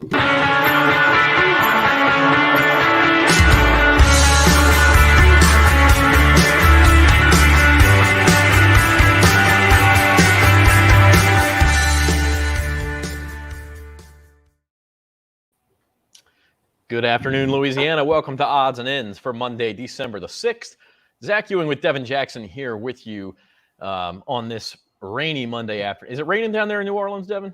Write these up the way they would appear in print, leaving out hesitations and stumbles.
Good afternoon, Louisiana. Welcome to Odds and Ends for Monday, December the 6th. Zach Ewing with Devin Jackson here with you on this rainy Monday afternoon. Is it raining down there in New Orleans, Devin?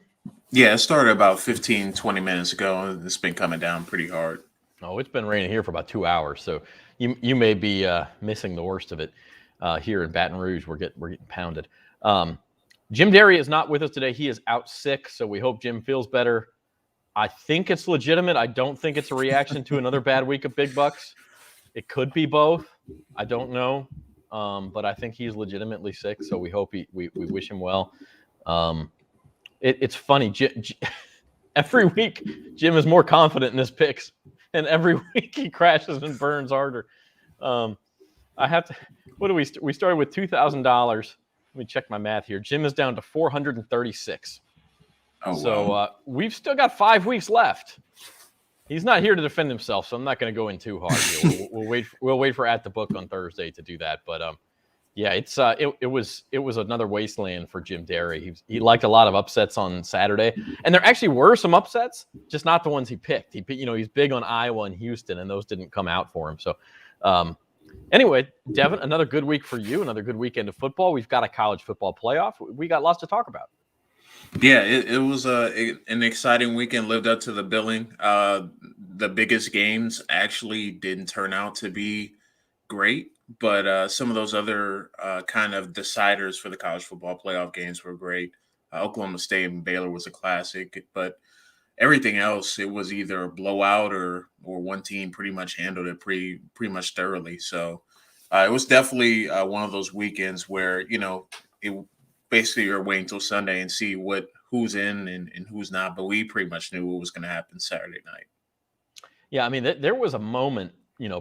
Yeah, it started about 15-20 minutes ago, and it's been coming down pretty hard. Oh, it's been raining here for about 2 hours, so you may be missing the worst of it here in Baton Rouge. We're getting pounded. Jim Derry is not with us today. He is out sick, so we hope Jim feels better. I think it's legitimate. I don't think it's a reaction to another bad week of big bucks. It could be both. I don't know. But I think he's legitimately sick, so we hope we wish him well. It's funny. Every week, Jim is more confident in his picks, and every week he crashes and burns harder. I have to. What do we started with $2,000. Let me check my math here. Jim is down to $436. Oh, so wow. We've still got 5 weeks left. He's not here to defend himself, so I'm not going to go in too hard here. We'll wait for At the Book on Thursday to do that. But yeah, it was another wasteland for Jim Derry. He liked a lot of upsets on Saturday, and there actually were some upsets, just not the ones he picked. He's big on Iowa and Houston, and those didn't come out for him. So anyway, Devin, another good week for you. Another good weekend of football. We've got a college football playoff. We got lots to talk about. Yeah, it was an exciting weekend, lived up to the billing. The biggest games actually didn't turn out to be great, but some of those other kind of deciders for the college football playoff games were great. Oklahoma State and Baylor was a classic, but everything else, it was either a blowout or one team pretty much handled it pretty much thoroughly. So it was definitely one of those weekends where, it basically you're waiting till Sunday and see who's in and who's not. But we pretty much knew what was going to happen Saturday night. Yeah, I mean, there was a moment,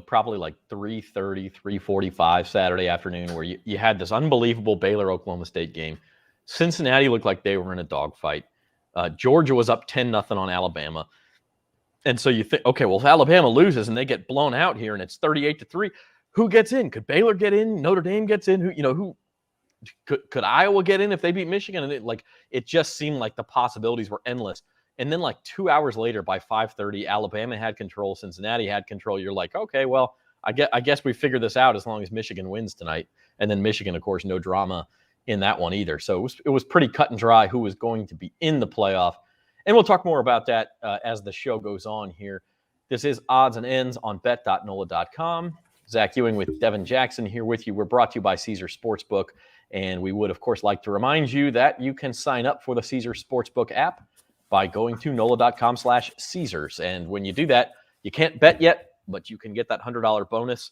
probably like 3:30, 3:45 Saturday afternoon where you had this unbelievable Baylor-Oklahoma State game. Cincinnati looked like they were in a dogfight. Georgia was up 10-0 on Alabama. And so you think, okay, well, if Alabama loses and they get blown out here and it's 38-3, who gets in? Could Baylor get in? Notre Dame gets in? Who could Iowa get in if they beat Michigan? And it just seemed like the possibilities were endless. And then 2 hours later, by 5:30, Alabama had control, Cincinnati had control. You're like, okay, well, I guess we figured this out as long as Michigan wins tonight. And then Michigan, of course, no drama in that one either. So it was pretty cut and dry who was going to be in the playoff. And we'll talk more about that as the show goes on here. This is Odds and Ends on bet.NOLA.com. Zach Ewing with Devin Jackson here with you. We're brought to you by Caesar Sportsbook. And we would, of course, like to remind you that you can sign up for the Caesar Sportsbook app by going to NOLA.com/Caesars. And when you do that, you can't bet yet, but you can get that $100 bonus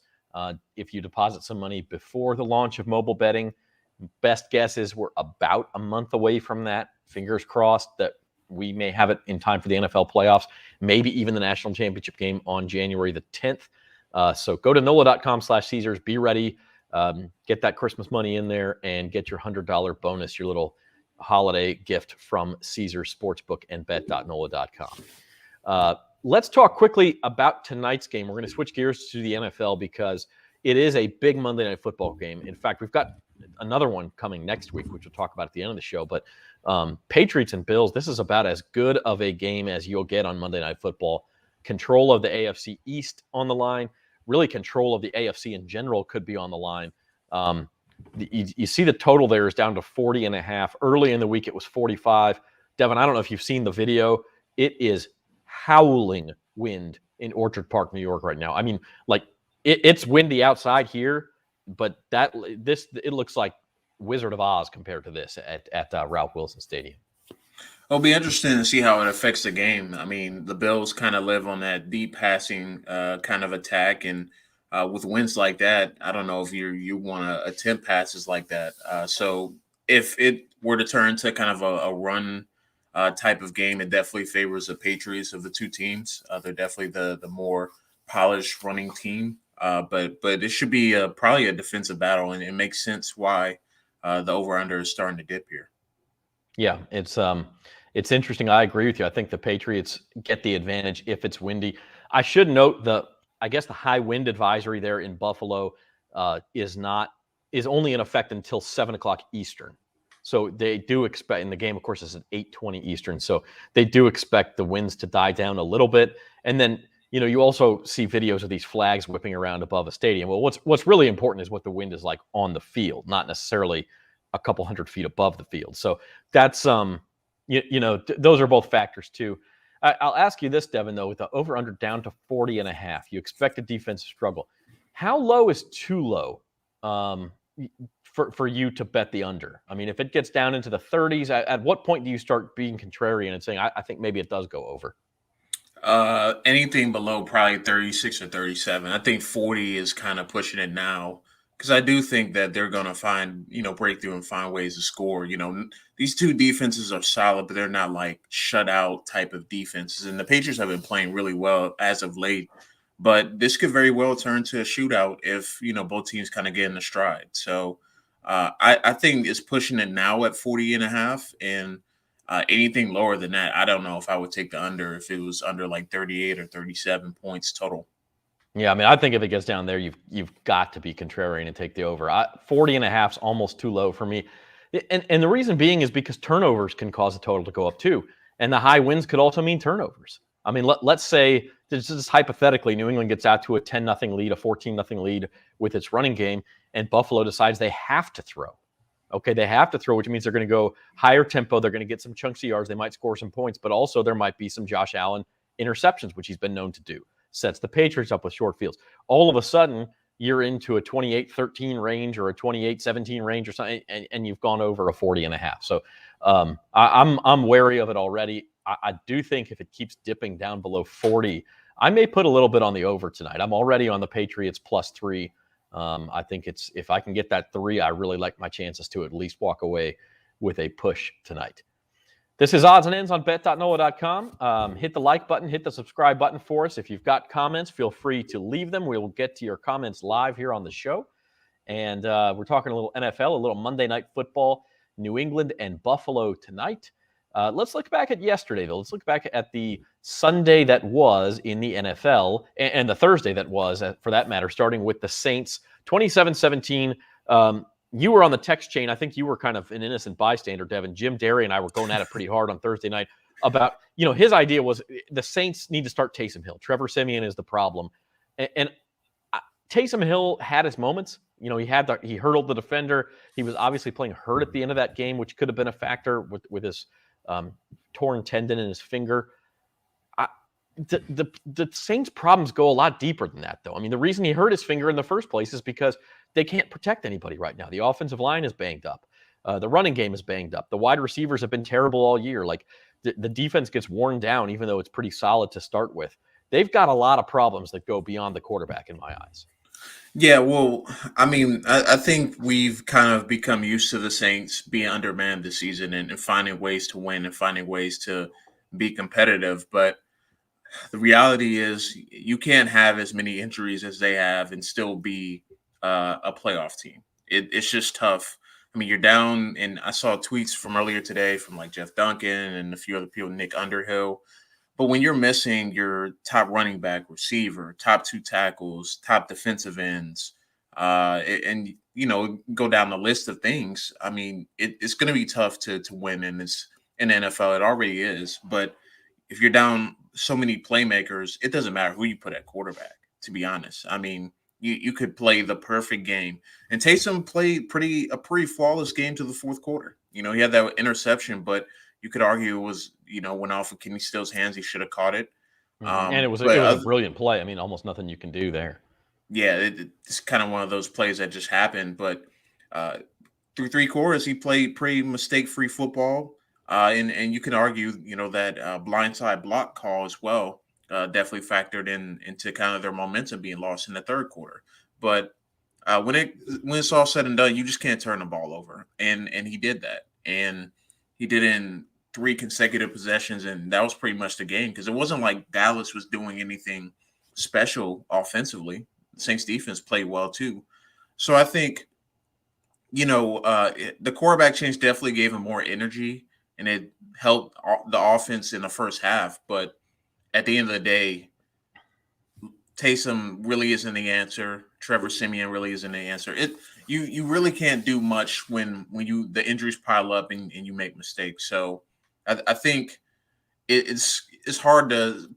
if you deposit some money before the launch of mobile betting. Best guess is we're about a month away from that. Fingers crossed that we may have it in time for the NFL playoffs, maybe even the national championship game on January the 10th. So go to NOLA.com/Caesars. Be ready. Get that Christmas money in there and get your $100 bonus, your little holiday gift from Caesar Sportsbook and bet.NOLA.com. Let's talk quickly about tonight's game. We're going to switch gears to the NFL because it is a big Monday Night Football game. In fact, we've got another one coming next week, which we'll talk about at the end of the show. But Patriots and Bills, this is about as good of a game as you'll get on Monday Night Football. Control of the AFC East on the line. Really, control of the AFC in general could be on the line. You see the total there is down to 40.5. Early in the week, it was 45. Devin, I don't know if you've seen the video. It is howling wind in Orchard Park, New York right now. I mean, it's windy outside here, but it looks like Wizard of Oz compared to this at Ralph Wilson Stadium. It'll be interesting to see how it affects the game. I mean, the Bills kind of live on that deep passing kind of attack, and with wins like that, I don't know if you want to attempt passes like that. So if it were to turn to kind of a run type of game, it definitely favors the Patriots of the two teams. They're definitely the more polished running team, but it should be probably a defensive battle, and it makes sense why the over-under is starting to dip here. Yeah, it's It's interesting. I agree with you. I think the Patriots get the advantage if it's windy. I should note I guess the high wind advisory there in Buffalo is only in effect until 7:00 Eastern. So they do expect, and the game, of course, is at 8:20 Eastern. So they do expect the winds to die down a little bit. And then, you also see videos of these flags whipping around above a stadium. Well, what's really important is what the wind is like on the field, not necessarily a couple hundred feet above the field. So that's those are both factors too. I'll ask you this, Devin, though, with the over/under down to 40.5, you expect the defense to struggle. How low is too low for you to bet the under? I mean, if it gets down into the 30s, at what point do you start being contrarian and saying, I think maybe it does go over? Anything below probably 36 or 37. I think 40 is kind of pushing it now, because I do think that they're going to find, break through and find ways to score. These two defenses are solid, but they're not like shutout type of defenses. And the Patriots have been playing really well as of late. But this could very well turn to a shootout if, both teams kind of get in the stride. So I think it's pushing it now at 40.5. And anything lower than that, I don't know if I would take the under if it was under like 38 or 37 points total. Yeah, I mean, I think if it gets down there, you've got to be contrarian and take the over. 40.5 is almost too low for me. And the reason being is because turnovers can cause the total to go up too. And the high winds could also mean turnovers. I mean, let's say, just hypothetically, New England gets out to a 10-0 lead, a 14-0 lead with its running game, and Buffalo decides they have to throw. Okay, they have to throw, which means they're going to go higher tempo. They're going to get some chunks of yards. They might score some points, but also there might be some Josh Allen interceptions, which he's been known to do. Sets the Patriots up with short fields. All of a sudden, you're into a 28-13 range or a 28-17 range or something, and you've gone over a 40.5. So I'm wary of it already. I do think if it keeps dipping down below 40, I may put a little bit on the over tonight. I'm already on the Patriots +3. I think if I can get that 3, I really like my chances to at least walk away with a push tonight. This is Odds and Ends on bet.NOLA.com. Hit the like button, hit the subscribe button for us. If you've got comments, feel free to leave them. We will get to your comments live here on the show. And we're talking a little NFL, a little Monday Night Football, New England and Buffalo tonight. Let's look back at yesterday, though. Let's look back at the Sunday that was in the NFL and the Thursday that was, for that matter, starting with the Saints, 27-17. You were on the text chain. I think you were kind of an innocent bystander, Devin. Jim Derry and I were going at it pretty hard on Thursday night about, his idea was the Saints need to start Taysom Hill. Trevor Siemian is the problem. And Taysom Hill had his moments. He hurdled the defender. He was obviously playing hurt at the end of that game, which could have been a factor with his torn tendon in his finger. The Saints' problems go a lot deeper than that, though. I mean, the reason he hurt his finger in the first place is because they can't protect anybody right now. The offensive line is banged up. The running game is banged up. The wide receivers have been terrible all year. Like the defense gets worn down, even though it's pretty solid to start with. They've got a lot of problems that go beyond the quarterback in my eyes. Yeah, well, I mean, I think we've kind of become used to the Saints being undermanned this season and finding ways to win and finding ways to be competitive. But the reality is you can't have as many injuries as they have and still be a playoff team. It's just tough. I mean, you're down, and I saw tweets from earlier today from like Jeff Duncan and a few other people, Nick Underhill. But when you're missing your top running back, receiver, top 2 tackles, top defensive ends, and go down the list of things, I mean, it's going to be tough to win in the NFL. It already is. But if you're down so many playmakers, it doesn't matter who you put at quarterback, to be honest. I mean, you could play the perfect game. And Taysom played a pretty flawless game to the fourth quarter. He had that interception, but you could argue it was, went off of Kenny Still's hands. He should have caught it. And it was a brilliant play. I mean, almost nothing you can do there. Yeah, it's kind of one of those plays that just happened. But through 3 quarters, he played pretty mistake-free football. And you can argue, that blindside block call as well definitely factored into kind of their momentum being lost in the third quarter. But when it's all said and done, you just can't turn the ball over. And he did that. And he did in 3 consecutive possessions, and that was pretty much the game, because it wasn't like Dallas was doing anything special offensively. The Saints defense played well too. So I think, the quarterback change definitely gave him more energy and it helped the offense in the first half. But at the end of the day, Taysom really isn't the answer. Trevor Siemian really isn't the answer. You really can't do much when the injuries pile up and you make mistakes. So I think it's hard to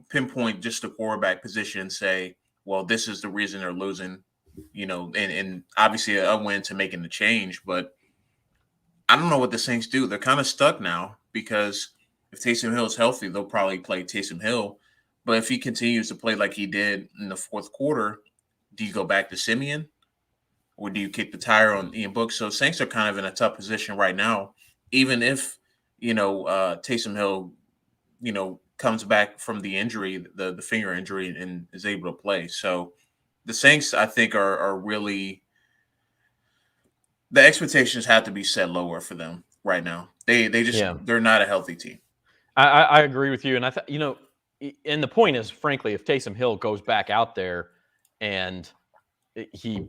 pinpoint just the quarterback position and say, well, this is the reason they're losing, and obviously a win to making the change. But I don't know what the Saints do. They're kind of stuck now because if Taysom Hill is healthy, they'll probably play Taysom Hill. But if he continues to play like he did in the fourth quarter, do you go back to Simeon or do you kick the tire on Ian Book? So Saints are kind of in a tough position right now, even if, Taysom Hill, comes back from the injury, the finger injury, and is able to play. So the Saints, I think, are really – the expectations have to be set lower for them right now. They're not a healthy team. I agree with you. And and the point is, frankly, if Taysom Hill goes back out there and he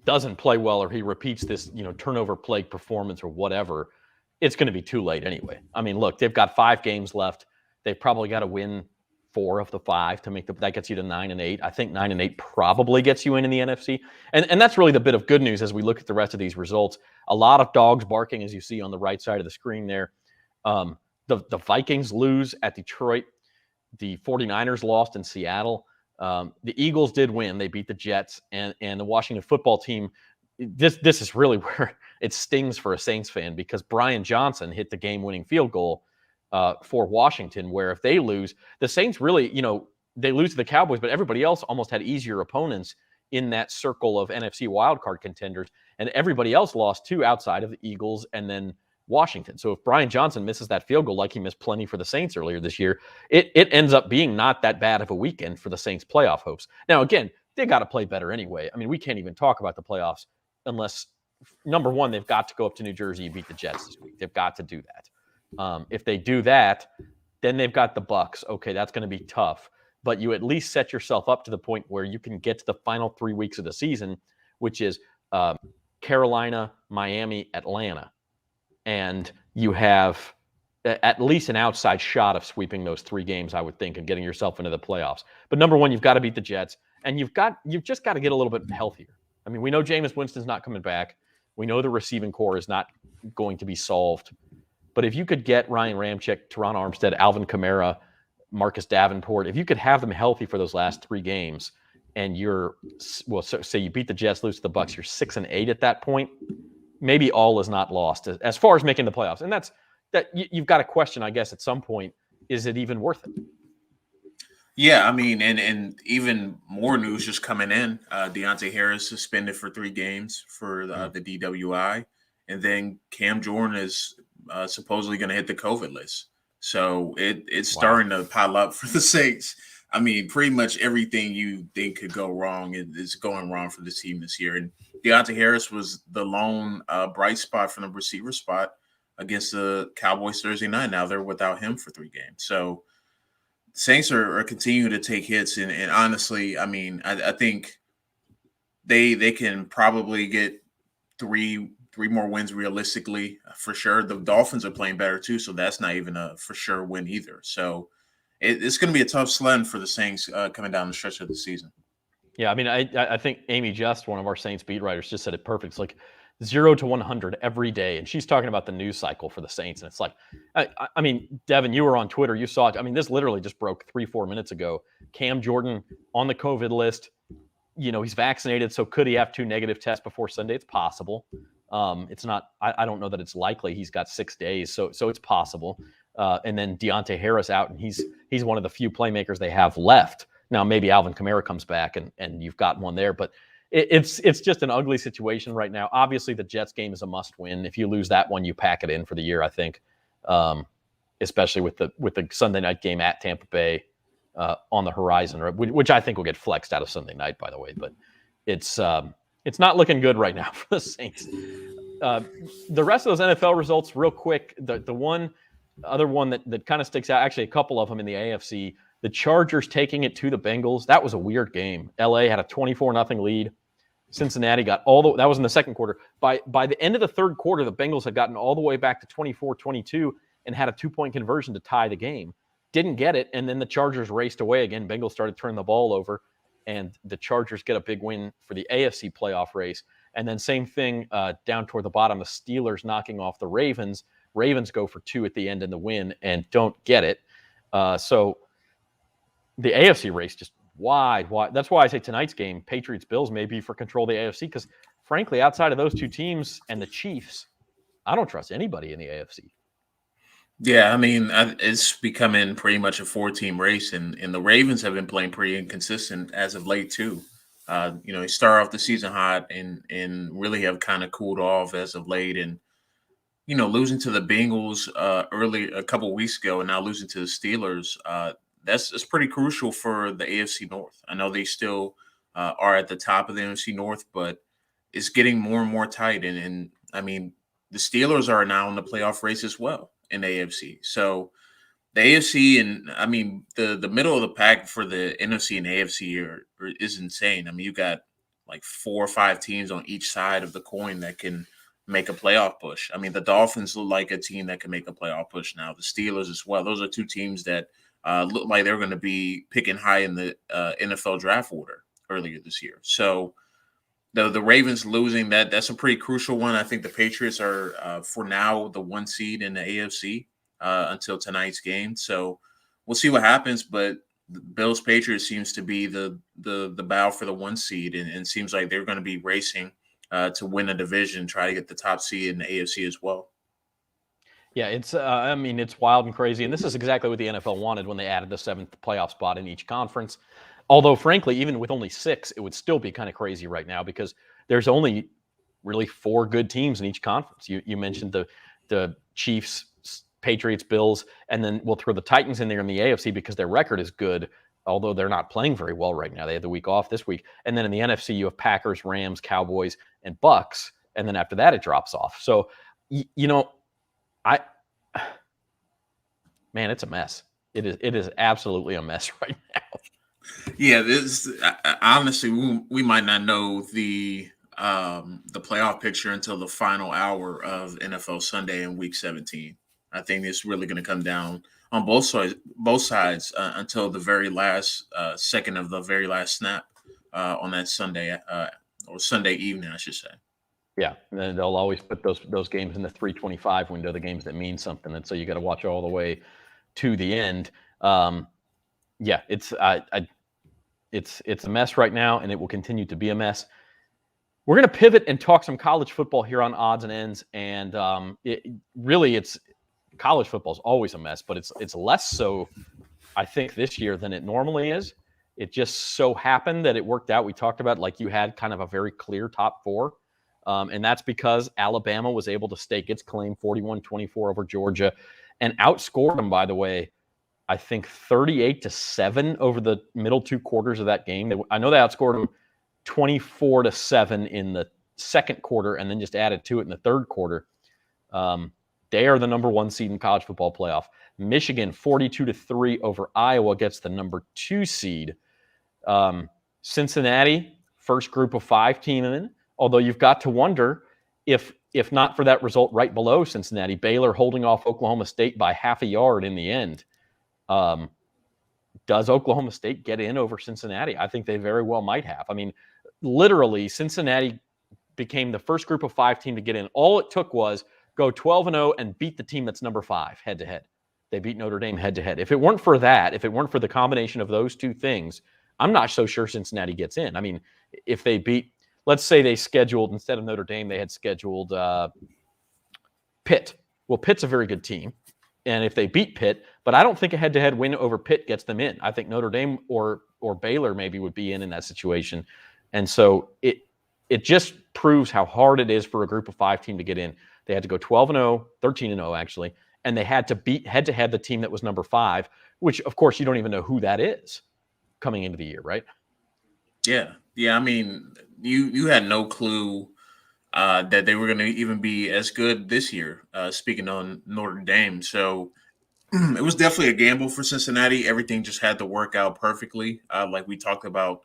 doesn't play well or he repeats this, turnover plague performance or whatever, it's going to be too late anyway. I mean, look, they've got 5 games left. They've probably got to win 4 of the 5 to make that gets you to 9-8. I think 9-8 probably gets you in the NFC. And that's really the bit of good news as we look at the rest of these results. A lot of dogs barking, as you see on the right side of the screen there. The Vikings lose at Detroit. The 49ers lost in Seattle. The Eagles did win. They beat the Jets. And the Washington football team, this is really where it stings for a Saints fan because Brian Johnson hit the game-winning field goal for Washington, where if they lose, the Saints really, they lose to the Cowboys, but everybody else almost had easier opponents in that circle of NFC wildcard contenders. And everybody else lost too outside of the Eagles and then Washington. So if Brian Johnson misses that field goal like he missed plenty for the Saints earlier this year, it ends up being not that bad of a weekend for the Saints playoff hopes. Now, again, they got to play better anyway. I mean, we can't even talk about the playoffs unless, number one, they've got to go up to New Jersey and beat the Jets this week. They've got to do that. If they do that, then they've got the Bucs. Okay, that's going to be tough. But you at least set yourself up to the point where you can get to the final 3 weeks of the season, which is Carolina, Miami, Atlanta. And you have at least an outside shot of sweeping those 3 games, I would think, and getting yourself into the playoffs. But number one, you've got to beat the Jets, and you've just got to get a little bit healthier. I mean, we know Jameis Winston's not coming back. We know the receiving core is not going to be solved. But if you could get Ryan Ramczyk, Teron Armstead, Alvin Kamara, Marcus Davenport, if you could have them healthy for those last 3 games, and say you beat the Jets, lose to the Bucs, you're 6-8 at that point. Maybe all is not lost as far as making the playoffs. And that you've got to question, I guess, at some point, is it even worth it? Yeah, I mean, and even more news just coming in. Deontay Harris suspended for 3 games for the DWI. And then Cam Jordan is supposedly going to hit the COVID list. So it's starting to pile up for the Saints. I mean, pretty much everything you think could go wrong is going wrong for this team this year. And Deontay Harris was the lone bright spot from the receiver spot against the Cowboys Thursday night. Now they're without him for 3 games. So Saints are continuing to take hits. And honestly, I mean, I think they can probably get three more wins realistically for sure. The Dolphins are playing better too, so that's not even a for sure win either. So it's going to be a tough sledding for the Saints coming down the stretch of the season. Yeah, I mean, I think Amy Just, one of our Saints beat writers, just said it perfect. It's like 0 to 100 every day, and she's talking about the news cycle for the Saints, and it's like, I mean, Devin, you were on Twitter, you saw it. I mean, this literally just broke 3-4 minutes ago. Cam Jordan on the COVID list. He's vaccinated, so could he have 2 negative tests before Sunday? It's possible. It's not. I don't know that it's likely. He's got 6 days, so it's possible. And then Deontay Harris out, and he's one of the few playmakers they have left. Now maybe Alvin Kamara comes back, and you've got one there, but it's just an ugly situation right now. Obviously, the Jets game is a must-win. If you lose that one, you pack it in for the year, I think. Especially with the Sunday night game at Tampa Bay on the horizon, which I think will get flexed out of Sunday night, by the way. But it's not looking good right now for the Saints. The rest of those NFL results, real quick, the other one that kind of sticks out, actually a couple of them in the AFC, the Chargers taking it to the Bengals. That was a weird game. LA had a 24-0 lead. Cincinnati got that was in the second quarter. By the end of the third quarter, the Bengals had gotten all the way back to 24-22, and had a 2-point conversion to tie the game. Didn't get it, and then the Chargers raced away again. Bengals started turning the ball over, and the Chargers get a big win for the AFC playoff race. And then same thing down toward the bottom, the Steelers knocking off the Ravens. Ravens go for 2 at the end in the win and don't get it. So the AFC race just wide. That's why I say tonight's game, Patriots-Bills, may be for control of the AFC, because frankly, outside of those 2 teams and the Chiefs, I don't trust anybody in the AFC. Yeah, I mean, it's becoming pretty much a 4-team race, and the Ravens have been playing pretty inconsistent as of late too. They start off the season hot and really have kind of cooled off as of late, and losing to the Bengals early a couple of weeks ago, and now losing to the Steelers. That's pretty crucial for the AFC North. I know they still are at the top of the NFC North, but it's getting more and more tight, and I mean, the Steelers are now in the playoff race as well in the AFC. So the AFC and I mean the middle of the pack for the NFC and AFC is insane. I mean, you got like 4 or 5 teams on each side of the coin that can make a playoff push. I mean, the Dolphins look like a team that can make a playoff push now. The Steelers as well. Those are 2 teams that look like they're going to be picking high in the NFL draft order earlier this year. So the Ravens losing, that's a pretty crucial one. I think the Patriots are, for now, the 1 seed in the AFC until tonight's game. So we'll see what happens. But the Bills Patriots seems to be the battle for the 1 seed, and seems like they're going to be racing to win a division, try to get the top seed in the AFC as well. Yeah, it's it's wild and crazy, and this is exactly what the NFL wanted when they added the 7th playoff spot in each conference. Although, frankly, even with only 6, it would still be kind of crazy right now because there's only really 4 good teams in each conference. You mentioned the Chiefs, Patriots, Bills, and then we'll throw the Titans in there in the AFC because their record is good, although they're not playing very well right now. They had the week off this week. And then in the NFC, you have Packers, Rams, Cowboys, and Bucks. And then after that, it drops off. So, man, it's a mess. It is absolutely a mess right now. Yeah, this honestly, we might not know the playoff picture until the final hour of NFL Sunday in Week 17. I think it's really going to come down on both sides until the very last second of the very last snap on that Sunday or Sunday evening, I should say. Yeah, and then they'll always put those games in the 3:25 window, the games that mean something, and so you got to watch all the way to the end. Yeah, it's a mess right now, and it will continue to be a mess. We're going to pivot and talk some college football here on Odds and Ends, and it's college football is always a mess, but it's less so, I think, this year than it normally is. It just so happened that it worked out. We talked about like you had kind of a very clear top 4, and that's because Alabama was able to stake its claim 41-24 over Georgia and outscored them, by the way, I think 38-7 over the middle 2 quarters of that game. I know they outscored them 24-7 in the second quarter and then just added to it in the third quarter. They are the number 1 seed in college football playoff. Michigan 42-3 over Iowa gets the number 2 seed. Cincinnati, first group of 5 team in, although you've got to wonder if not for that result right below Cincinnati, Baylor holding off Oklahoma State by half a yard in the end. Does Oklahoma State get in over Cincinnati? I think they very well might have. I mean, literally, Cincinnati became the first group of 5 team to get in. All it took was go 12-0 and beat the team that's number 5 head-to-head. They beat Notre Dame head-to-head. If it weren't for that, if it weren't for the combination of those 2 things, I'm not so sure Cincinnati gets in. I mean, if they beat, let's say they scheduled, instead of Notre Dame, they had scheduled Pitt. Well, Pitt's a very good team. And if they beat Pitt, but I don't think a head-to-head win over Pitt gets them in. I think Notre Dame or Baylor maybe would be in that situation. And so it just proves how hard it is for a group of 5 team to get in. They had to go 12-0, 13-0 actually, and they had to beat head-to-head the team that was number 5, which of course you don't even know who that is coming into the year, right? Yeah. I mean, you had no clue that they were going to even be as good this year, speaking on Notre Dame. So it was definitely a gamble for Cincinnati. Everything just had to work out perfectly, like we talked about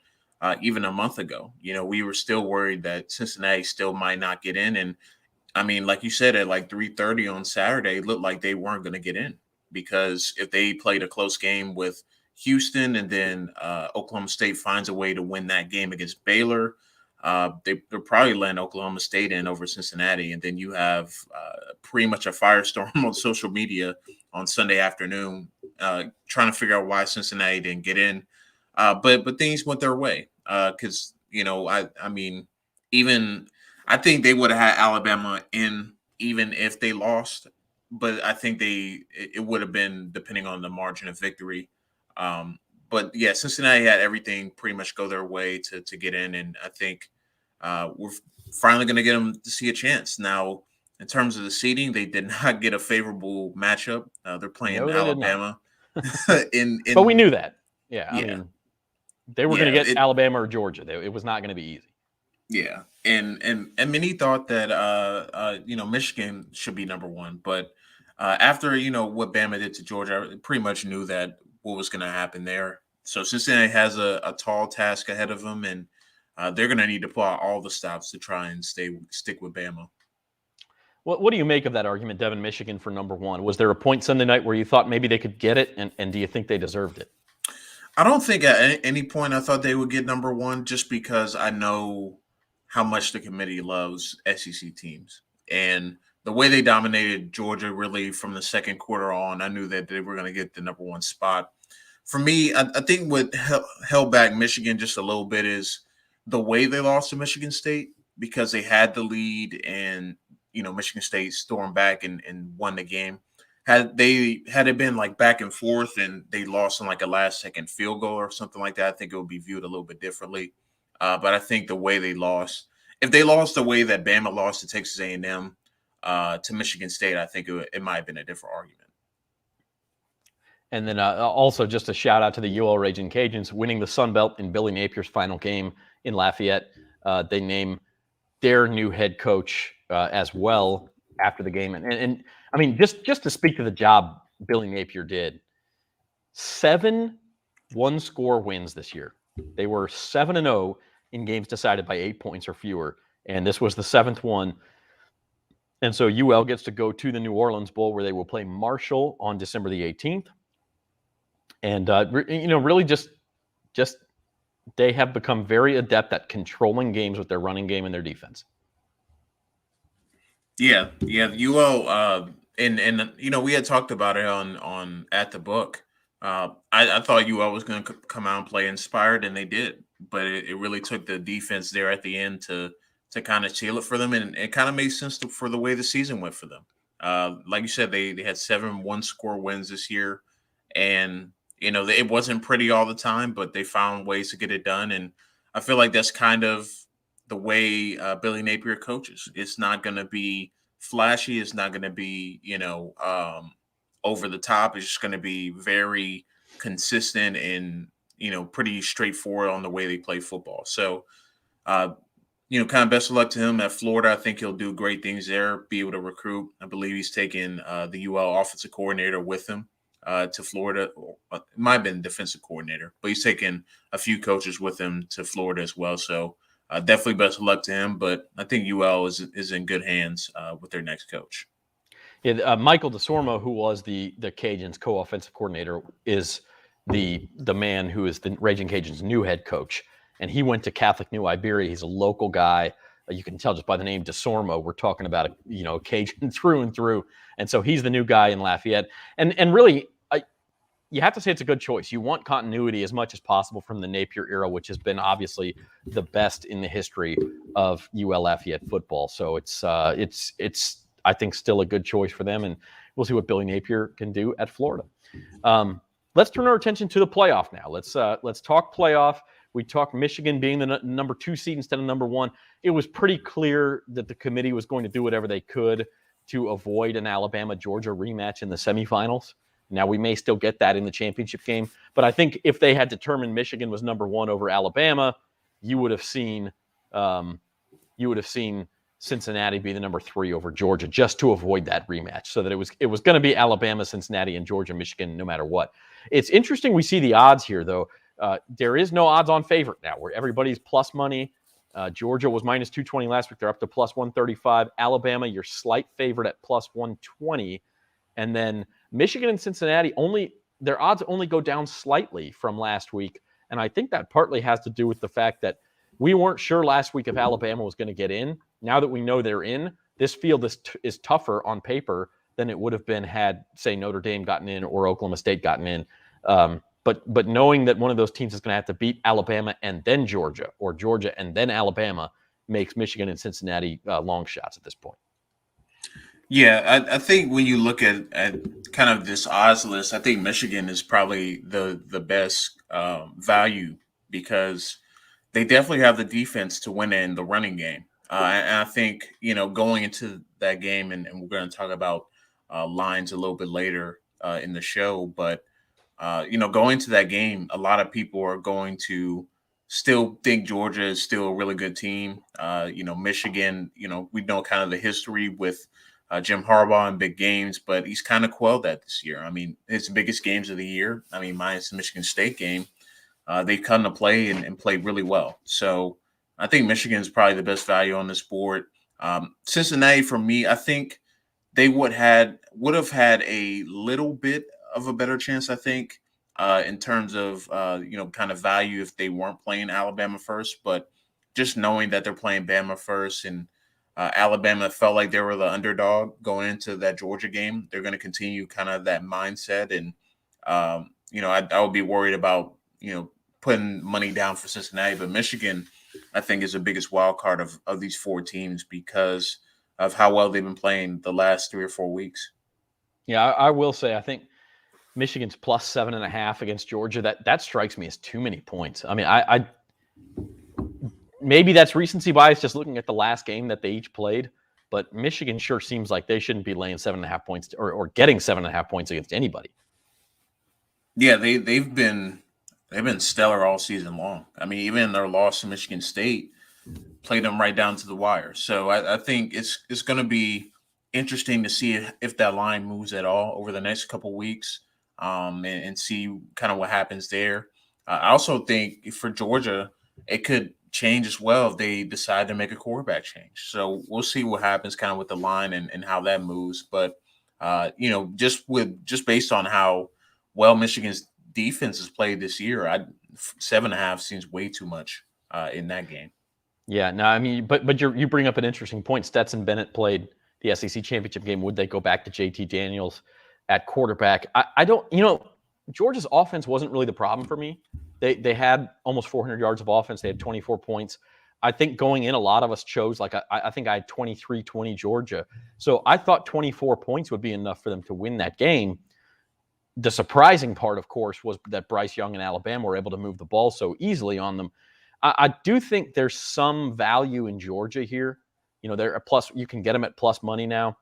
even a month ago. We were still worried that Cincinnati still might not get in. And I mean, like you said, at like 3:30 on Saturday, it looked like they weren't going to get in because if they played a close game with Houston and then Oklahoma State finds a way to win that game against Baylor, they'll probably land Oklahoma State in over Cincinnati. And then you have pretty much a firestorm on social media on Sunday afternoon trying to figure out why Cincinnati didn't get in. But things went their way because, I mean, even – I think they would have had Alabama in even if they lost, but I think it would have been depending on the margin of victory. But yeah, Cincinnati had everything pretty much go their way to get in, and I think we're finally going to get them to see a chance. Now, in terms of the seeding, they did not get a favorable matchup. They're playing Alabama. But we knew that. Yeah. I mean, they were going to get Alabama or Georgia. It was not going to be easy. Yeah, and many thought that Michigan should be number one, but after what Bama did to Georgia, I pretty much knew that what was going to happen there. So Cincinnati has a tall task ahead of them, and they're going to need to pull out all the stops to try and stick with Bama. What do you make of that argument, Devin, Michigan for number one? Was there a point Sunday night where you thought maybe they could get it, and do you think they deserved it? I don't think at any point I thought they would get number one, just because I know how much the committee loves SEC teams. And the way they dominated Georgia really from the second quarter on, I knew that they were going to get the number one spot. For me, I think what held back Michigan just a little bit is the way they lost to Michigan State, because they had the lead and, Michigan State stormed back and won the game. Had it been like back and forth and they lost in like a last second field goal or something like that, I think it would be viewed a little bit differently. But I think the way they lost, if they lost the way that Bama lost to Texas A&M to Michigan State, I think it might have been a different argument. And then also just a shout out to the UL Raging Cajuns winning the Sun Belt in Billy Napier's final game in Lafayette. They name their new head coach as well after the game. And I mean, just to speak to the job Billy Napier did, 7 one-score wins this year. They were 7-0 in games decided by 8 points or fewer, and this was the 7th one. And so UL gets to go to the New Orleans Bowl, where they will play Marshall on December the 18th. And really just they have become very adept at controlling games with their running game and their defense. Yeah, UL, and we had talked about it on At the Book. I thought UL was going to come out and play inspired, and they did. But it really took the defense there at the end to kind of seal it for them, and it kind of made sense for the way the season went for them. Like you said, they had 7 one-score wins this year, and it wasn't pretty all the time, but they found ways to get it done. And I feel like that's kind of the way Billy Napier coaches. It's not going to be flashy. It's not going to be over the top. It's just going to be very consistent and pretty straightforward on the way they play football. So, kind of best of luck to him at Florida. I think he'll do great things there, be able to recruit. I believe he's taken the UL offensive coordinator with him to Florida. It might have been defensive coordinator, but he's taken a few coaches with him to Florida as well. So definitely best of luck to him. But I think UL is in good hands with their next coach. Yeah, Michael DeSormo, who was the Cajuns co-offensive coordinator, is the man who is the Raging Cajuns' new head coach. And he went to Catholic New Iberia. He's a local guy. You can tell just by the name DeSormo, we're talking about a Cajun through and through. And so he's the new guy in Lafayette. And really, you have to say it's a good choice. You want continuity as much as possible from the Napier era, which has been obviously the best in the history of UL Lafayette football. So it's I think still a good choice for them, and we'll see what Billy Napier can do at Florida. Let's turn our attention to the playoff now. Let's talk playoff. We talked Michigan being the number 2 seed instead of number 1. It was pretty clear that the committee was going to do whatever they could to avoid an Alabama-Georgia rematch in the semifinals. Now, we may still get that in the championship game, but I think if they had determined Michigan was number 1 over Alabama, you would have seen Cincinnati be the number 3 over Georgia just to avoid that rematch, so that it was going to be Alabama, Cincinnati, and Georgia, Michigan, no matter what. It's interesting we see the odds here, though. There is no odds-on favorite now, where everybody's plus money. Georgia was minus 220 last week. They're up to plus 135. Alabama, your slight favorite at plus 120. And then Michigan and Cincinnati, their odds only go down slightly from last week. And I think that partly has to do with the fact that we weren't sure last week if Alabama was going to get in. Now that we know they're in, this field is tougher on paper than it would have been had, say, Notre Dame gotten in or Oklahoma State gotten in. But knowing that one of those teams is going to have to beat Alabama and then Georgia, or Georgia and then Alabama, makes Michigan and Cincinnati long shots at this point. Yeah, I think when you look at kind of this odds list, I think Michigan is probably the best value because they definitely have the defense to win in the running game. And I think, going into that game, and we're going to talk about lines a little bit later in the show, but, going to that game, a lot of people are going to still think Georgia is still a really good team. Michigan, we know kind of the history with Jim Harbaugh in big games, but he's kind of quelled that this year. I mean, his biggest games of the year, minus the Michigan State game, they've come to play and played really well. So I think Michigan is probably the best value on this board. Cincinnati, for me, I think they would have had a little bit of a better chance, I think, in terms of, kind of value if they weren't playing Alabama first. But just knowing that they're playing Bama first and Alabama felt like they were the underdog going into that Georgia game, they're going to continue kind of that mindset. And, I would be worried about, putting money down for Cincinnati. But Michigan, I think, is the biggest wild card of these four teams because of how well they've been playing the last 3 or 4 weeks. Yeah, I will say, I think Michigan's plus 7.5 against Georgia. That strikes me as too many points. I mean, I maybe that's recency bias just looking at the last game that they each played, but Michigan sure seems like they shouldn't be laying 7.5 points or getting 7.5 points against anybody. Yeah, they've been stellar all season long. I mean, even in their loss to Michigan State, played them right down to the wire. So I think it's going to be interesting to see if that line moves at all over the next couple weeks, and see kind of what happens there. I also think for Georgia, it could change as well if they decide to make a quarterback change. So we'll see what happens kind of with the line and how that moves. But just based on how well Michigan's defense has played this year, 7.5 seems way too much in that game. Yeah, no, I mean, but you bring up an interesting point. Stetson Bennett played the SEC championship game. Would they go back to JT Daniels at quarterback? I don't. Georgia's offense wasn't really the problem for me. They had almost 400 yards of offense. They had 24 points. I think going in, a lot of us chose, I think I had 23-20 Georgia. So I thought 24 points would be enough for them to win that game. The surprising part, of course, was that Bryce Young and Alabama were able to move the ball so easily on them. I do think there's some value in Georgia here. They're a plus. You can get them at plus money now.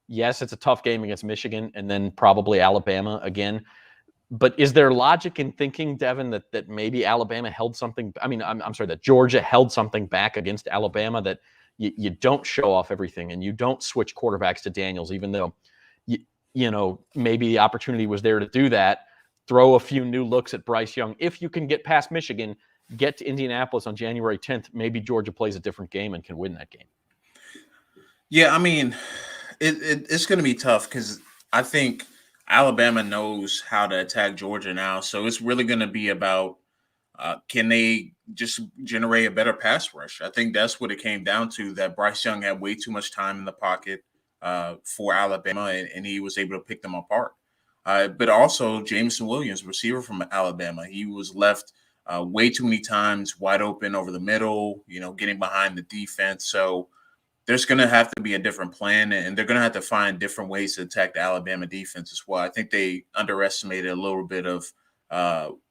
Yes, it's a tough game against Michigan and then probably Alabama again. But is there logic in thinking, Devin, that maybe Alabama held something? I mean, I'm sorry, that Georgia held something back against Alabama, that you don't show off everything and you don't switch quarterbacks to Daniels, even though maybe the opportunity was there to do that. Throw a few new looks at Bryce Young. If you can get past Michigan, get to Indianapolis on January 10th, maybe Georgia plays a different game and can win that game. Yeah, I mean, it's going to be tough because I think Alabama knows how to attack Georgia now. So it's really going to be about can they just generate a better pass rush? I think that's what it came down to, that Bryce Young had way too much time in the pocket for Alabama, and he was able to pick them apart. But also Jameson Williams, receiver from Alabama, he was left way too many times wide open over the middle, getting behind the defense. So there's going to have to be a different plan, and they're going to have to find different ways to attack the Alabama defense as well. I think they underestimated a little bit of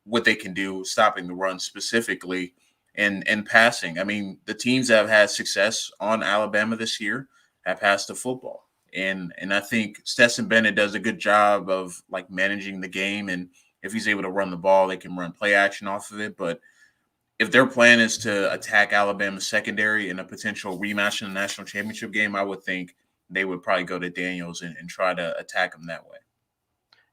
what they can do stopping the run specifically and passing. I mean, the teams that have had success on Alabama this year have passed the football. And I think Stetson Bennett does a good job of managing the game. And if he's able to run the ball, they can run play action off of it. But if their plan is to attack Alabama's secondary in a potential rematch in the national championship game, I would think they would probably go to Daniels and try to attack him that way.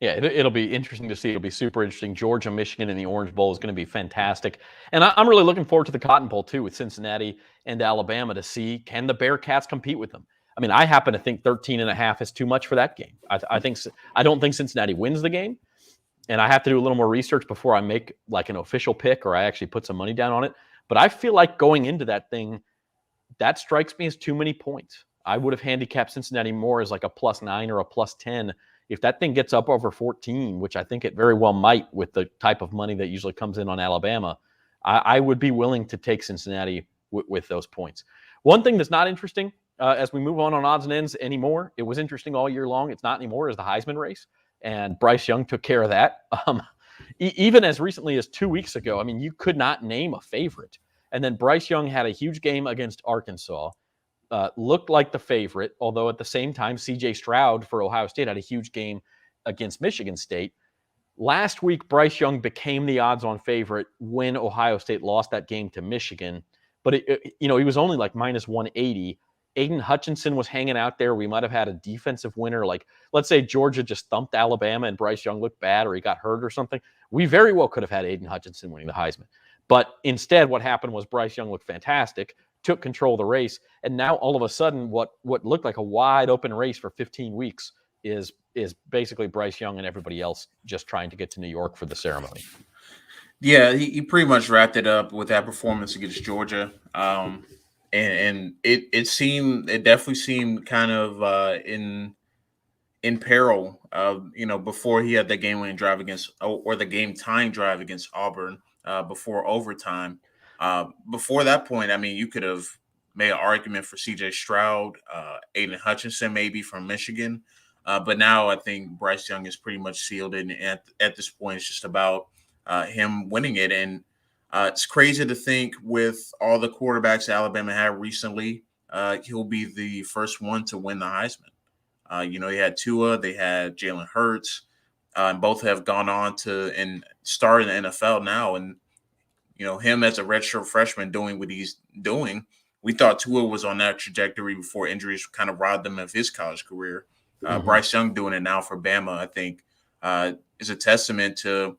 Yeah, it'll be interesting to see. It'll be super interesting. Georgia, Michigan in the Orange Bowl is going to be fantastic. And I'm really looking forward to the Cotton Bowl, too, with Cincinnati and Alabama to see, can the Bearcats compete with them? I mean, I happen to think 13.5 is too much for that game. I don't think Cincinnati wins the game, and I have to do a little more research before I make like an official pick or I actually put some money down on it. But I feel like going into that thing, that strikes me as too many points. I would have handicapped Cincinnati more as like a +9 or a +10. If that thing gets up over 14, which I think it very well might with the type of money that usually comes in on Alabama, I would be willing to take Cincinnati with those points. One thing that's not interesting as we move on odds and ends anymore, it was interesting all year long. It's not anymore, is the Heisman race. And Bryce Young took care of that. Even as recently as 2 weeks ago, I mean, you could not name a favorite. And then Bryce Young had a huge game against Arkansas. Looked like the favorite, although at the same time, C.J. Stroud for Ohio State had a huge game against Michigan State. Last week, Bryce Young became the odds-on favorite when Ohio State lost that game to Michigan. But, he was only like -180. Aiden Hutchinson was hanging out there. We might have had a defensive winner. Like, let's say Georgia just thumped Alabama and Bryce Young looked bad or he got hurt or something. We very well could have had Aiden Hutchinson winning the Heisman. But instead, what happened was Bryce Young looked fantastic, took control of the race, and now all of a sudden what looked like a wide open race for 15 weeks is basically Bryce Young and everybody else just trying to get to New York for the ceremony. Yeah, he pretty much wrapped it up with that performance against Georgia. And it definitely seemed kind of in peril, before he had that game-winning drive or the game-tying drive against Auburn before overtime. Before that point, I mean, you could have made an argument for C.J. Stroud, Aiden Hutchinson maybe from Michigan. But now I think Bryce Young is pretty much sealed, and at this point, it's just about him winning it. And it's crazy to think with all the quarterbacks Alabama had recently, he'll be the first one to win the Heisman. He had Tua, they had Jalen Hurts, and both have gone on to and start in the NFL now. And him as a redshirt freshman doing what he's doing, we thought Tua was on that trajectory before injuries kind of robbed him of his college career. Bryce Young doing it now for Bama, I think, is a testament to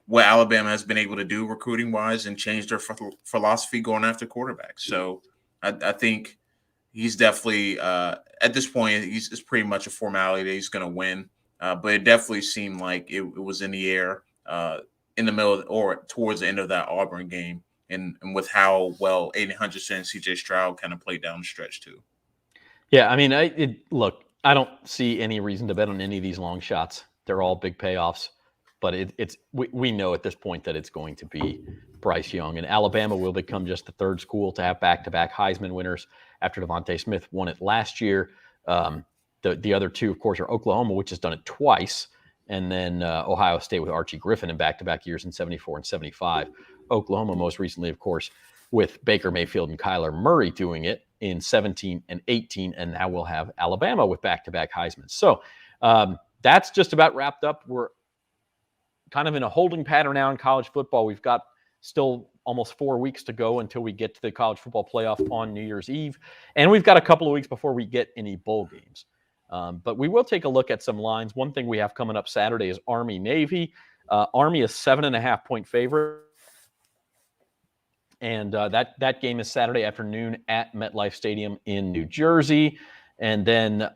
what Alabama has been able to do recruiting wise and change their philosophy going after quarterbacks. So I think he's definitely at this point, it's pretty much a formality that he's going to win. But it definitely seemed like it was in the air in the middle or towards the end of that Auburn game, and with how well Aiden Hutchinson and C.J. Stroud kind of played down the stretch too. Yeah, I mean, look, I don't see any reason to bet on any of these long shots. They're all big payoffs, but we know at this point that it's going to be Bryce Young, and Alabama will become just the third school to have back-to-back Heisman winners after Devontae Smith won it last year. The other two, of course, are Oklahoma, which has done it twice, and then Ohio State with Archie Griffin in back-to-back years in 74 and 75. Oklahoma most recently, of course, with Baker Mayfield and Kyler Murray doing it in 17 and 18, and now we'll have Alabama with back-to-back Heisman. So that's just about wrapped up. We're kind of in a holding pattern now in college football. We've got still almost 4 weeks to go until we get to the college football playoff on New Year's Eve. And we've got a couple of weeks before we get any bowl games. But we will take a look at some lines. One thing we have coming up Saturday is Army-Navy. Army is 7.5-point favorite. And that game is Saturday afternoon at MetLife Stadium in New Jersey. And then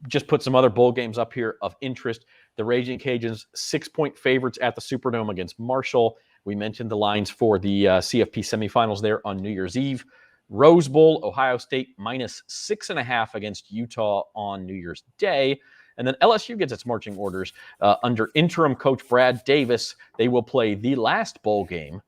just put some other bowl games up here of interest. The Raging Cajuns, 6-point favorites at the Superdome against Marshall. We mentioned the lines for the CFP semifinals there on New Year's Eve. Rose Bowl, Ohio State -6.5 against Utah on New Year's Day. And then LSU gets its marching orders under interim coach Brad Davis. They will play the last bowl game,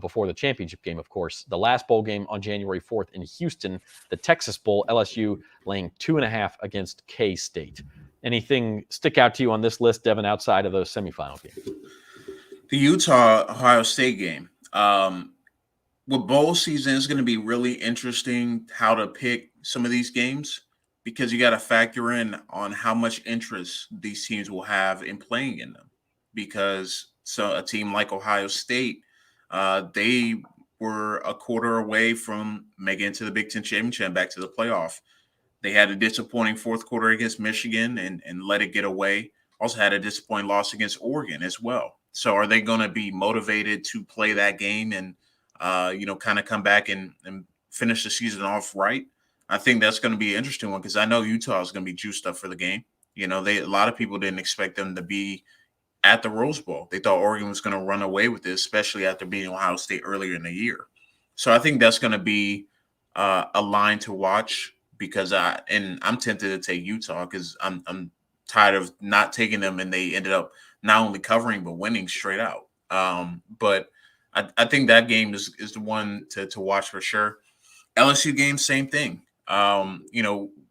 before the championship game, of course. The last bowl game on January 4th in Houston, the Texas Bowl, LSU laying 2.5 against K-State. Anything stick out to you on this list, Devin, outside of those semifinal games? The Utah-Ohio State game. With bowl season, it's going to be really interesting how to pick some of these games, because you got to factor in on how much interest these teams will have in playing in them. Because a team like Ohio State, they were a quarter away from making it to the Big Ten championship, back to the playoff. They had a disappointing fourth quarter against Michigan and let it get away. also had a disappointing loss against Oregon as well. So are they going to be motivated to play that game and, kind of come back and finish the season off right? I think that's going to be an interesting one because I know Utah is going to be juiced up for the game. A lot of people didn't expect them to be at the Rose Bowl. They thought Oregon was going to run away with this, especially after beating Ohio State earlier in the year. So I think that's going to be a line to watch because I'm tempted to take Utah because I'm tired of not taking them and they ended up not only covering but winning straight out. But I think that game is the one to watch for sure. LSU game, same thing.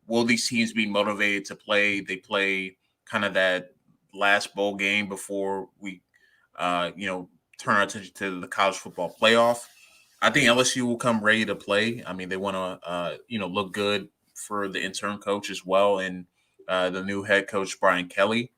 Will these teams be motivated to play? They play kind of that last bowl game before we, turn our attention to the college football playoff. I think LSU will come ready to play. I mean, they want to, look good for the interim coach as well and the new head coach Brian Kelly.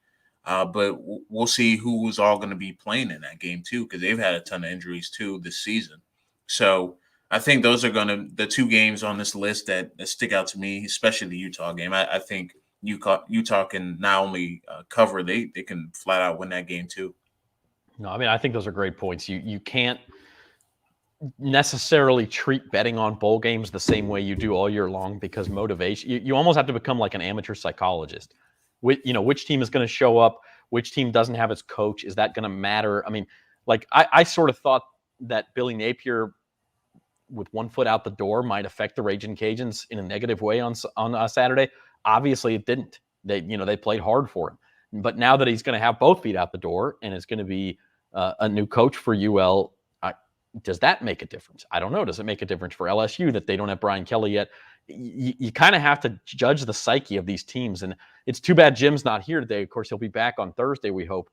But we'll see who's all going to be playing in that game too, because they've had a ton of injuries too this season. So I think those are the two games on this list that stick out to me, especially the Utah game. I think Utah can not only cover, they can flat out win that game too. No, I mean, I think those are great points. You can't necessarily treat betting on bowl games the same way you do all year long because motivation, you almost have to become like an amateur psychologist. Which team is going to show up, which team doesn't have its coach, is that going to matter? I mean, like I sort of thought that Billy Napier with one foot out the door might affect the Ragin' Cajuns in a negative way on Saturday. Obviously it didn't. They played hard for him. But now that he's going to have both feet out the door and it's going to be a new coach for UL, does that make a difference? I don't know. Does it make a difference for LSU that they don't have Brian Kelly yet? You kind of have to judge the psyche of these teams. And it's too bad Jim's not here today. Of course, he'll be back on Thursday, we hope.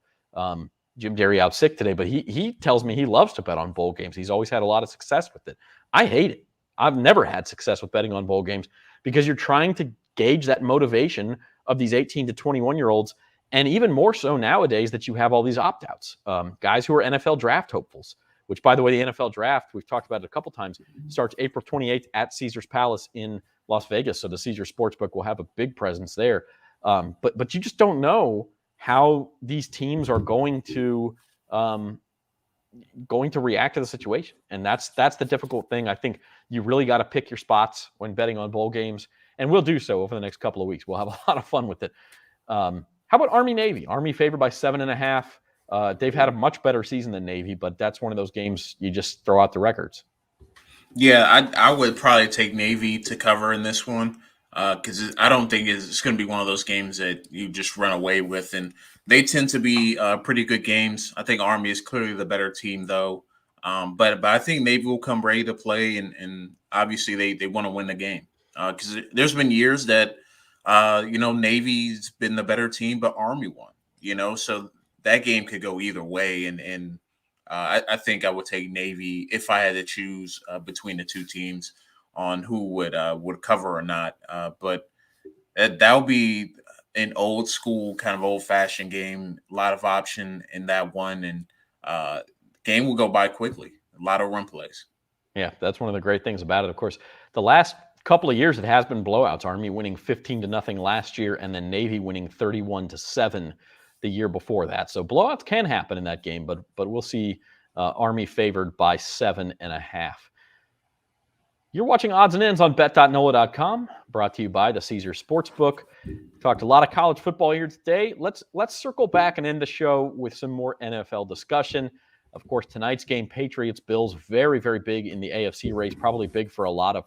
Jim Derry out sick today, but he tells me he loves to bet on bowl games. He's always had a lot of success with it. I hate it. I've never had success with betting on bowl games because you're trying to gauge that motivation of these 18 to 21-year-olds, and even more so nowadays that you have all these opt-outs. Guys who are NFL draft hopefuls, which, by the way, the NFL draft, we've talked about it a couple times, starts April 28th at Caesars Palace in Las Vegas, so the Caesars Sportsbook will have a big presence there. But you just don't know how these teams are going to react to the situation. And that's the difficult thing. I think you really got to pick your spots when betting on bowl games. And we'll do so over the next couple of weeks. We'll have a lot of fun with it. How about Army-Navy? Army favored by 7.5. They've had a much better season than Navy, but that's one of those games you just throw out the records. Yeah, I would probably take Navy to cover in this one because I don't think it's going to be one of those games that you just run away with. And they tend to be pretty good games. I think Army is clearly the better team, though. But I think Navy will come ready to play, and obviously they want to win the game because there's been years that Navy's been the better team, but Army won. So that game could go either way, and I think I would take Navy if I had to choose between the two teams on who would cover or not. But that'll be an old school kind of old fashioned game. A lot of option in that one, and game will go by quickly. A lot of run plays. Yeah, that's one of the great things about it. Of course, the last couple of years it has been blowouts. Army winning 15-0 last year, and then Navy winning 31-7 the year before that. So blowouts can happen in that game, but we'll see Army favored by 7.5. You're watching Odds and Ends on Bet.NOLA.com, brought to you by the Caesars Sportsbook. Talked a lot of college football here today. Let's circle back and end the show with some more NFL discussion. Of course, tonight's game, Patriots Bills, very, very big in the AFC race, probably big for a lot of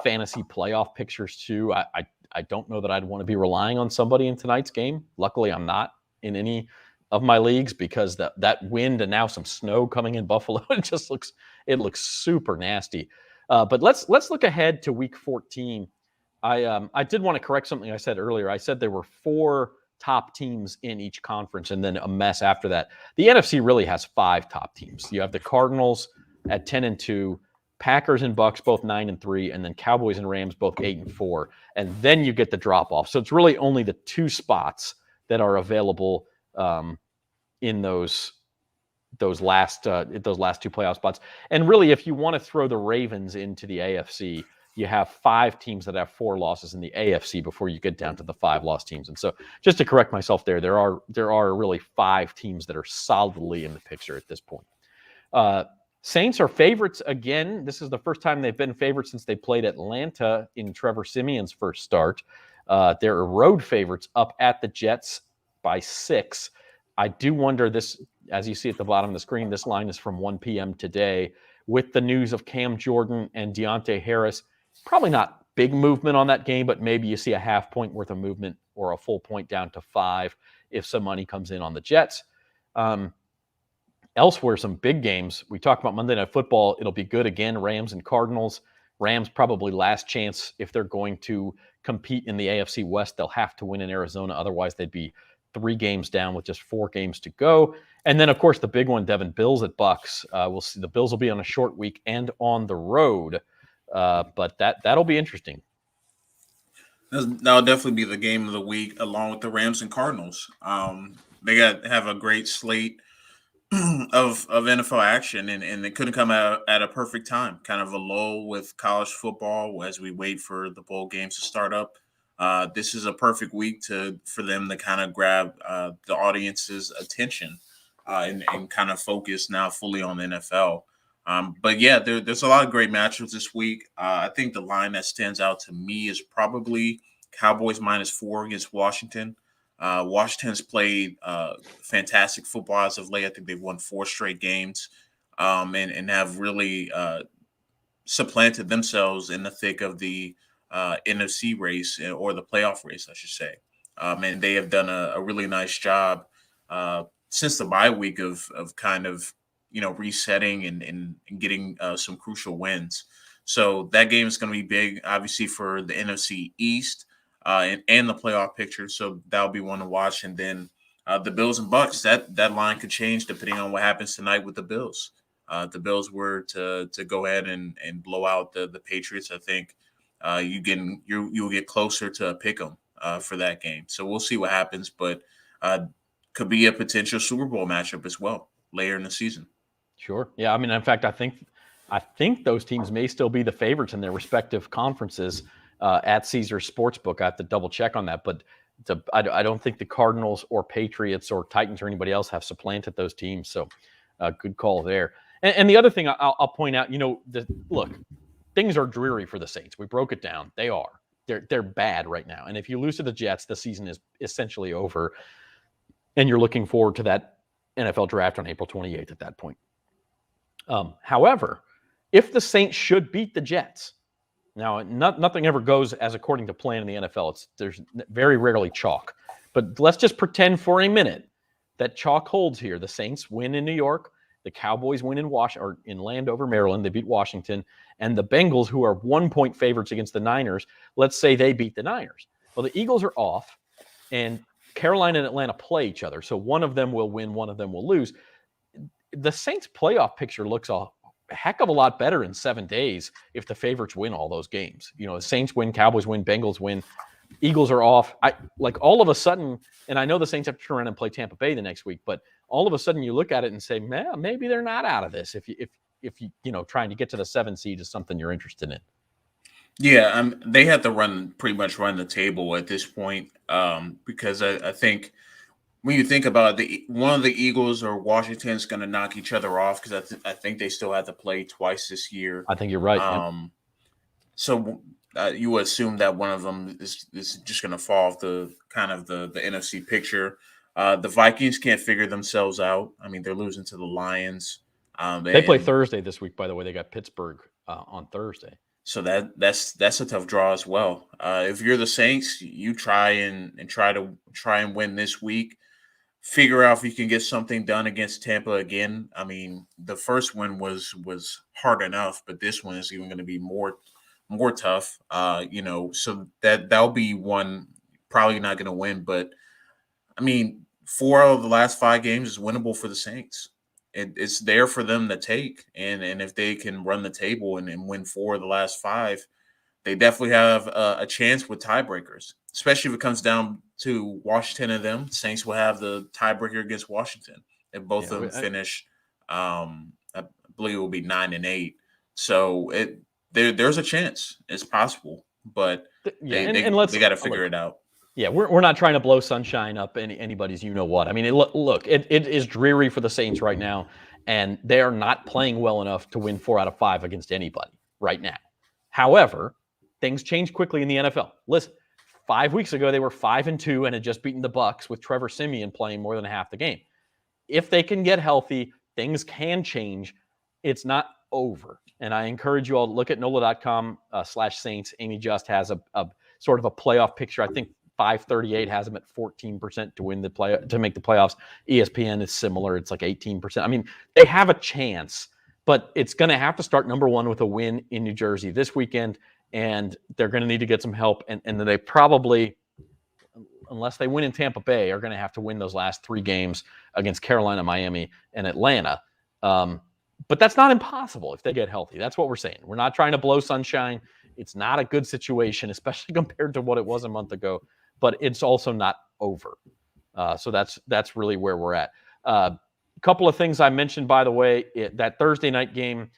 fantasy playoff pictures too. I don't know that I'd want to be relying on somebody in tonight's game. Luckily, I'm not in any of my leagues because that wind and now some snow coming in Buffalo, it looks super nasty. But let's look ahead to Week 14. I did want to correct something I said earlier. I said there were 4 top teams in each conference and then a mess after that. The NFC really has 5 top teams. You have the Cardinals at 10-2, Packers and Bucks both 9-3, and then Cowboys and Rams both 8-4. And then you get the drop off. So it's really only the 2 spots that are available in those last 2 playoff spots. And really, if you want to throw the Ravens into the AFC, you have 5 teams that have 4 losses in the AFC before you get down to the 5-loss teams. And so, just to correct myself there are really 5 teams that are solidly in the picture at this point. Saints are favorites again. This is the first time they've been favorites since they played Atlanta in Trevor Siemian's first start. They're road favorites up at the Jets by 6. I do wonder this, as you see at the bottom of the screen, this line is from 1 p.m. today. With the news of Cam Jordan and Deontay Harris, probably not big movement on that game, but maybe you see a half point worth of movement or a full point down to 5 if some money comes in on the Jets. Elsewhere, some big games. We talked about Monday Night Football. It'll be good again, Rams and Cardinals. Rams probably last chance if they're going to compete in the AFC West. They'll have to win in Arizona. Otherwise, they'd be 3 games down with just 4 games to go. And then, of course, the big one, Devin, Bills at Bucks. We'll see. The Bills will be on a short week and on the road. But that'll be interesting. That'll definitely be the game of the week, along with the Rams and Cardinals. They have a great slate of NFL action, and it couldn't come out at a perfect time. Kind of a lull with college football as we wait for the bowl games to start up. This is a perfect week for them to kind of grab the audience's attention and kind of focus now fully on the NFL. But yeah, there's a lot of great matchups this week. I think the line that stands out to me is probably Cowboys -4 against Washington. Washington's played fantastic football as of late. I think they've won 4 straight games and have really supplanted themselves in the thick of the NFC race, or the playoff race, I should say. And they have done a really nice job since the bye week of kind of, resetting and getting some crucial wins. So that game is going to be big, obviously, for the NFC East and the playoff picture. So that'll be one to watch. And then the Bills and Bucks, that line could change depending on what happens tonight with the Bills. The Bills were to go ahead and blow out the Patriots. I think you'll get closer to a pick 'em for that game. So we'll see what happens, but could be a potential Super Bowl matchup as well later in the season. Sure. Yeah. I mean, in fact, I think those teams may still be the favorites in their respective conferences at Caesars Sportsbook. I have to double check on that, but I don't think the Cardinals or Patriots or Titans or anybody else have supplanted those teams. So good call there. And the other thing I'll point out, look, things are dreary for the Saints. We broke it down. They are. They're bad right now. And if you lose to the Jets, the season is essentially over. And you're looking forward to that NFL draft on April 28th at that point. However, if the Saints should beat the Jets, now nothing ever goes as according to plan in the NFL. There's very rarely chalk. But let's just pretend for a minute that chalk holds here. The Saints win in New York. The Cowboys win in Landover, Maryland. They beat Washington. And the Bengals, who are 1-point favorites against the Niners, let's say they beat the Niners. Well, the Eagles are off, and Carolina and Atlanta play each other. So one of them will win, one of them will lose. The Saints playoff picture looks a heck of a lot better in 7 days if the favorites win all those games. The Saints win, Cowboys win, Bengals win, Eagles are off. All of a sudden, and I know the Saints have to turn around and play Tampa Bay the next week, but all of a sudden you look at it and say, man, maybe they're not out of this. If you trying to get to the 7 seed is something you're interested in. Yeah, they have to pretty much run the table at this point, because I think when you think about one of the Eagles or Washington is going to knock each other off, because I think they still have to play twice this year. I think you're right. So you would assume that one of them is just going to fall off the kind of the NFC picture. The Vikings can't figure themselves out. I mean, they're losing to the Lions. They play Thursday this week, by the way. They got Pittsburgh on Thursday. So that's a tough draw as well. If you're the Saints, you try and win this week. Figure out if you can get something done against Tampa again. I mean, the first one was hard enough, but this one is even going to be more tough. So that'll be one probably not going to win. But I mean, 4 out of the last 5 games is winnable for the Saints. It's there for them to take, and if they can run the table and win 4 of the last 5, they definitely have a chance with tiebreakers, especially if it comes down to Washington and them. Saints will have the tiebreaker against Washington. If both of them finish, I believe it will be 9-8. So there's a chance. It's possible, but Yeah, they got to figure it out. Yeah, we're not trying to blow sunshine up anybody's you-know-what. I mean, it is dreary for the Saints right now, and they are not playing well enough to win 4 out of 5 against anybody right now. However, things change quickly in the NFL. Listen, 5 weeks ago, they were 5-2 and had just beaten the Bucs with Trevor Siemian playing more than half the game. If they can get healthy, things can change. It's not over. And I encourage you all to look at NOLA.com /Saints. Amy just has a sort of a playoff picture. I think 538 has them at 14% to win to make the playoffs. ESPN is similar. It's like 18%. I mean, they have a chance, but it's going to have to start number one with a win in New Jersey this weekend, and they're going to need to get some help. And then they probably, unless they win in Tampa Bay, are going to have to win those last 3 games against Carolina, Miami, and Atlanta. But that's not impossible if they get healthy. That's what we're saying. We're not trying to blow sunshine. It's not a good situation, especially compared to what it was a month ago, but it's also not over. So that's really where we're at. A couple of things I mentioned, by the way, that Thursday night game,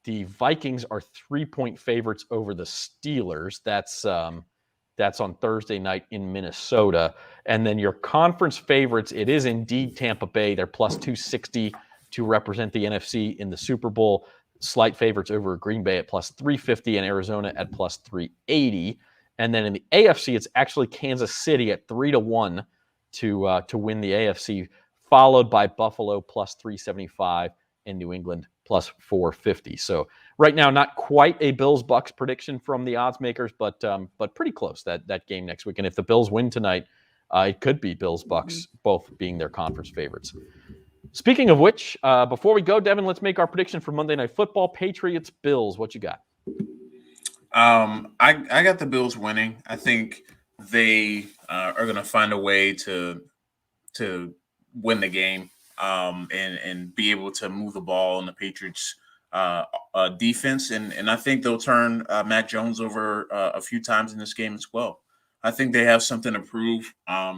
the Vikings are 3-point favorites over the Steelers. That's on Thursday night in Minnesota. And then your conference favorites, it is indeed Tampa Bay. They're plus 260 to represent the NFC in the Super Bowl. Slight favorites over Green Bay at plus 350 and Arizona at plus 380. And then in the AFC, it's actually Kansas City at 3-1 to win the AFC, followed by Buffalo plus 375 and New England plus 450. So right now, not quite a Bills-Bucks prediction from the odds makers, but pretty close that game next week. And if the Bills win tonight, it could be Bills-Bucks, both being their conference favorites. Speaking of which, before we go, Devin, let's make our prediction for Monday Night Football. Patriots, Bills, what you got? I got the Bills winning. I think they are going to find a way to win the game and be able to move the ball in the Patriots defense. And I think they'll turn Mac Jones over a few times in this game as well. I think they have something to prove.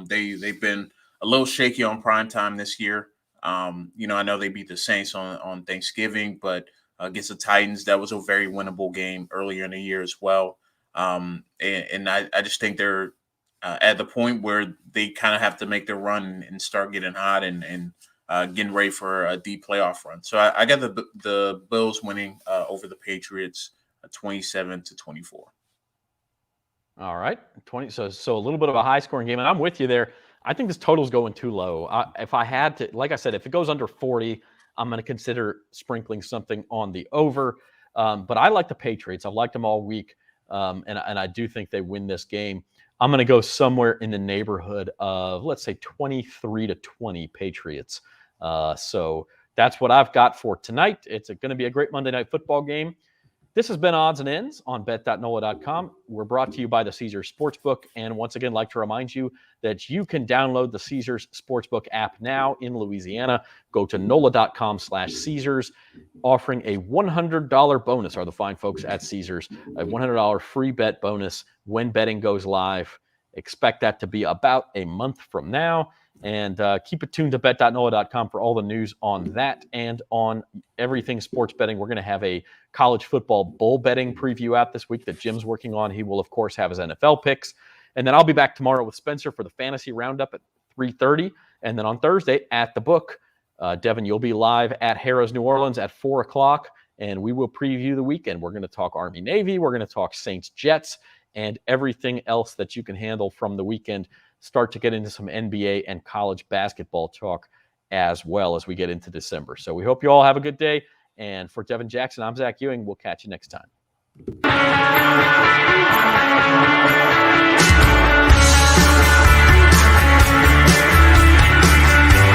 They've been a little shaky on primetime this year. I know they beat the Saints on Thanksgiving, but against the Titans, that was a very winnable game earlier in the year as well. And I just think they're at the point where they kind of have to make their run and start getting hot and getting ready for a deep playoff run. So I got the Bills winning over the Patriots 27-24. All right, 20. So a little bit of a high-scoring game, and I'm with you there. I think this total's going too low. If I had to, like I said, if it goes under 40, I'm going to consider sprinkling something on the over. But I like the Patriots. I've liked them all week, and I do think they win this game. I'm going to go somewhere in the neighborhood of, let's say, 23-20 Patriots. So that's what I've got for tonight. It's going to be a great Monday Night Football game. This has been Odds and Ends on bet.nola.com. We're brought to you by the Caesars Sportsbook. And once again, like to remind you that you can download the Caesars Sportsbook app now in Louisiana. Go to NOLA.com/Caesars, offering a $100 bonus, are the fine folks at Caesars, a $100 free bet bonus when betting goes live. Expect that to be about a month from now. And keep it tuned to bet.nola.com for all the news on that and on everything sports betting. We're going to have a college football bowl betting preview out this week that Jim's working on. He will, of course, have his NFL picks. And then I'll be back tomorrow with Spencer for the fantasy roundup at 3:30. And then on Thursday at the book, Devin, you'll be live at Harrah's New Orleans at 4 o'clock. And we will preview the weekend. We're going to talk Army-Navy. We're going to talk Saints-Jets and everything else that you can handle from the weekend. Start to get into some NBA and college basketball talk as well as we get into December. So we hope you all have a good day. And for Devin Jackson, I'm Zach Ewing. We'll catch you next time.